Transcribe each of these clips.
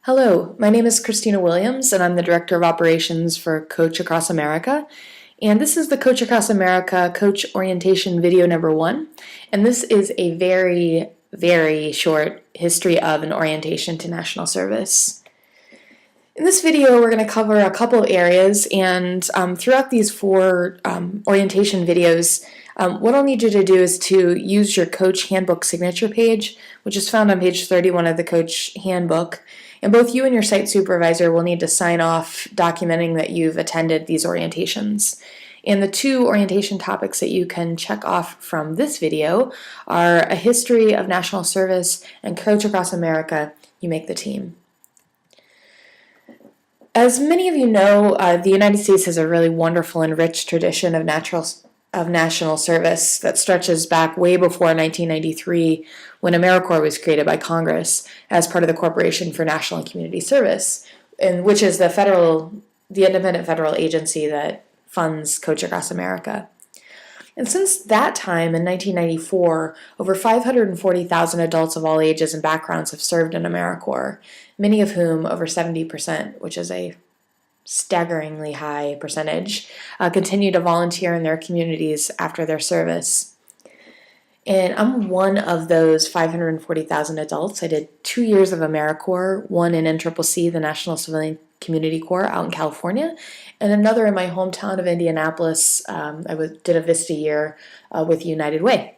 Hello, my name is Christina Williams, and I'm the Director of Operations for Coach Across America. And this is the Coach Across America Coach Orientation video number 1. And this is a very, very short history of an orientation to national service. In this video, we're going to cover a couple of areas, and throughout these 4 orientation videos, what I'll need you to do is to use your Coach Handbook signature page, which is found on page 31 of the Coach Handbook. And both you and your site supervisor will need to sign off documenting that you've attended these orientations. And the 2 orientation topics that you can check off from this video are a history of national service and Coach Across America, you make the team. As many of you know, the United States has a really wonderful and rich tradition of national service that stretches back way before 1993, when AmeriCorps was created by Congress as part of the Corporation for National and Community Service, and which is the independent federal agency that funds Coach Across America. And since that time, in 1994, over 540,000 adults of all ages and backgrounds have served in AmeriCorps, many of whom, over 70%, which is a staggeringly high percentage, continue to volunteer in their communities after their service. And I'm one of those 540,000 adults. I did 2 years of AmeriCorps, one in NCCC, the National Civilian Community Corps out in California, and another in my hometown of Indianapolis. Did a VISTA year with United Way.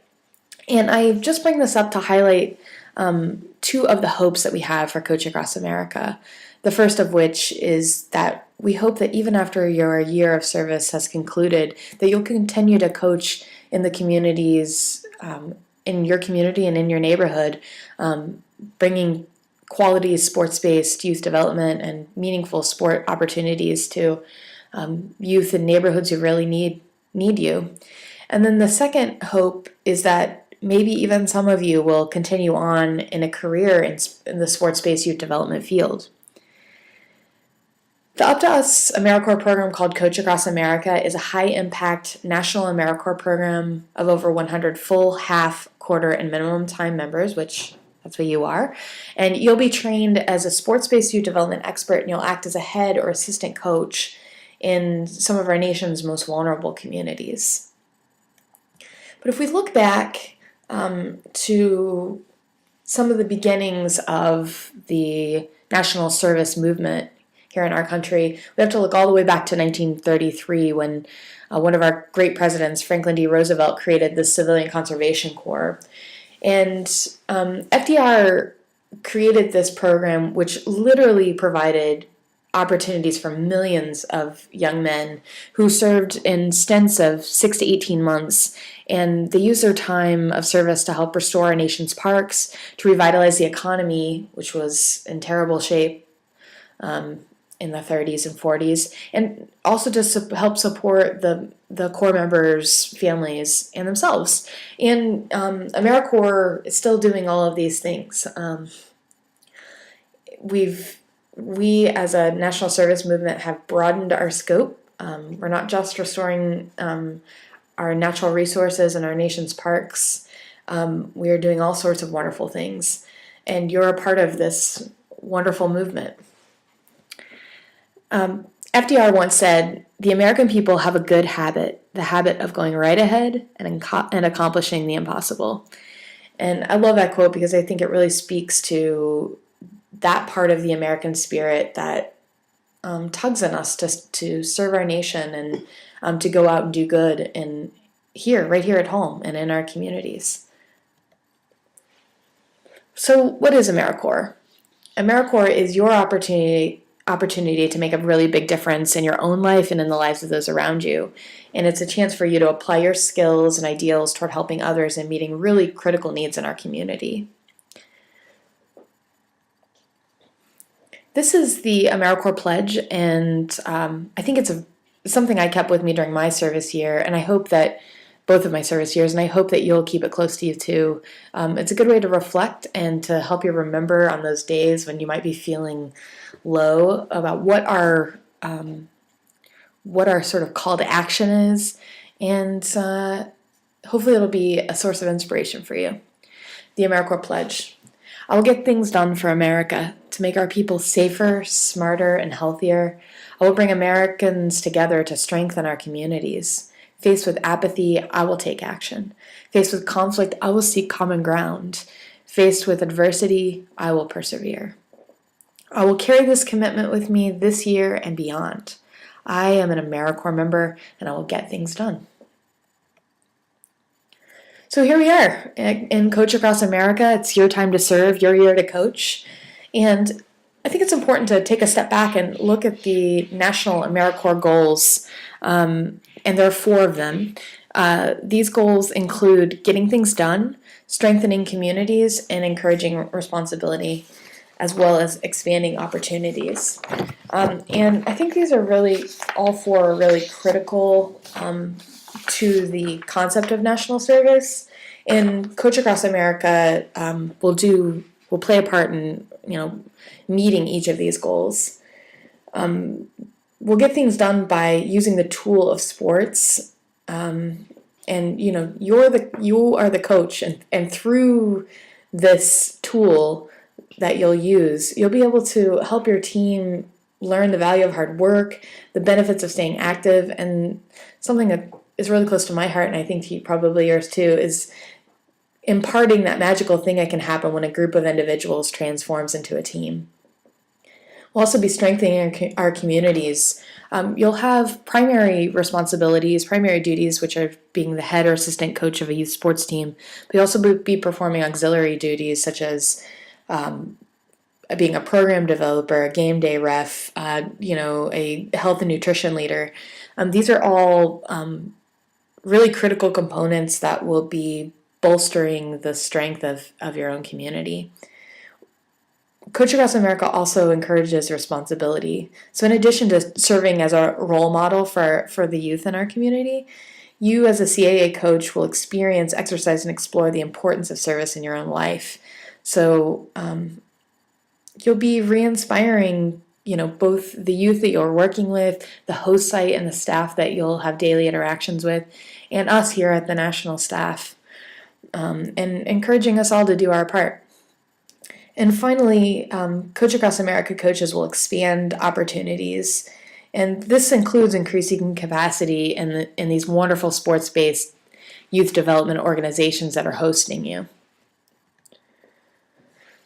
And I just bring this up to highlight 2 of the hopes that we have for Coach Across America. The first of which is that we hope that even after your year of service has concluded, that you'll continue to coach in the communities, in your community and in your neighborhood, bringing quality sports-based youth development and meaningful sport opportunities to youth in neighborhoods who really need you. And then the second hope is that maybe even some of you will continue on in a career in the sports-based youth development field. The Up to Us AmeriCorps program called Coach Across America is a high-impact national AmeriCorps program of over 100 full, half, quarter, and minimum time members, which that's what you are. And you'll be trained as a sports-based youth development expert, and you'll act as a head or assistant coach in some of our nation's most vulnerable communities. But if we look back to some of the beginnings of the national service movement here in our country, we have to look all the way back to 1933 when one of our great presidents, Franklin D. Roosevelt, created the Civilian Conservation Corps. And FDR created this program which literally provided opportunities for millions of young men who served in stints of 6 to 18 months, and they used their time of service to help restore our nation's parks, to revitalize the economy, which was in terrible shape in the 30s and 40s, and also to help support the Corps members' families and themselves. And AmeriCorps is still doing all of these things. We as a national service movement have broadened our scope. We're not just restoring our natural resources and our nation's parks. We are doing all sorts of wonderful things, and you're a part of this wonderful movement. FDR once said, "The American people have a good habit, the habit of going right ahead and accomplishing the impossible." And I love that quote because I think it really speaks to that part of the American spirit that tugs on us to serve our nation and to go out and do good right here at home and in our communities. So what is AmeriCorps? AmeriCorps is your opportunity to make a really big difference in your own life and in the lives of those around you. And it's a chance for you to apply your skills and ideals toward helping others and meeting really critical needs in our community. This is the AmeriCorps Pledge, and I think it's something I kept with me during my service year, and I hope that both of my service years, and I hope that you'll keep it close to you too. It's a good way to reflect and to help you remember on those days when you might be feeling low about what our sort of call to action is, and hopefully it'll be a source of inspiration for you. The AmeriCorps Pledge. I will get things done for America to make our people safer, smarter, and healthier. I will bring Americans together to strengthen our communities. Faced with apathy, I will take action. Faced with conflict, I will seek common ground. Faced with adversity, I will persevere. I will carry this commitment with me this year and beyond. I am an AmeriCorps member, and I will get things done. So here we are in Coach Across America. It's your time to serve, your year to coach. And I think it's important to take a step back and look at the national AmeriCorps goals, and there are 4 of them. These goals include getting things done, strengthening communities, and encouraging responsibility, as well as expanding opportunities. And I think these are really, all 4 are really critical to the concept of national service. And Coach Across America will play a part in meeting each of these goals. We'll get things done by using the tool of sports. And you are the coach, and through this tool that you'll use, you'll be able to help your team learn the value of hard work, the benefits of staying active, and something that is really close to my heart, and I think probably yours too, is imparting that magical thing that can happen when a group of individuals transforms into a team. We'll also be strengthening our communities. You'll have primary responsibilities, primary duties, which are being the head or assistant coach of a youth sports team, but you'll also be performing auxiliary duties such as being a program developer, a game day ref, a health and nutrition leader. These are all really critical components that will be bolstering the strength of your own community. Coach Across America also encourages responsibility. So in addition to serving as a role model for the youth in our community, you as a CAA coach will experience, exercise, and explore the importance of service in your own life. So you'll be re-inspiring both the youth that you're working with, the host site and the staff that you'll have daily interactions with, and us here at the national staff, and encouraging us all to do our part. And finally, Coach Across America coaches will expand opportunities, and this includes increasing capacity in these wonderful sports-based youth development organizations that are hosting you.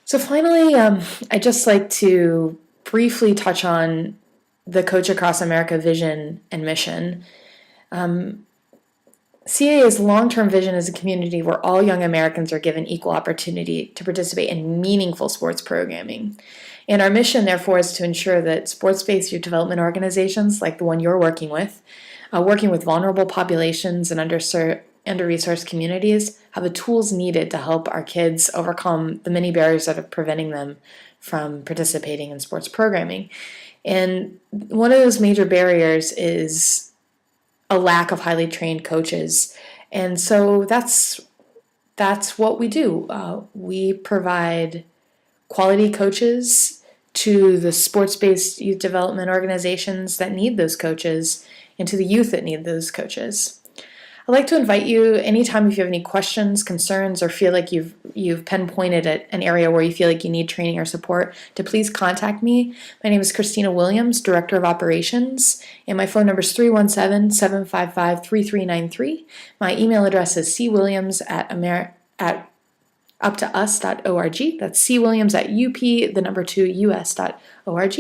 So finally, I'd just like to briefly touch on the Coach Across America vision and mission. CAA's long-term vision is a community where all young Americans are given equal opportunity to participate in meaningful sports programming. And our mission, therefore, is to ensure that sports-based youth development organizations, like the one you're working with vulnerable populations and under-resourced communities, have the tools needed to help our kids overcome the many barriers that are preventing them from participating in sports programming. And one of those major barriers is a lack of highly trained coaches. And so that's what we do. We provide quality coaches to the sports-based youth development organizations that need those coaches and to the youth that need those coaches. I'd like to invite you anytime if you have any questions, concerns, or feel like you've pinpointed at an area where you feel like you need training or support, to please contact me. My name is Christina Williams, Director of Operations, and my phone number is 317-755-3393. My email address is cwilliams@uptous.org. That's cwilliams@up2us.org.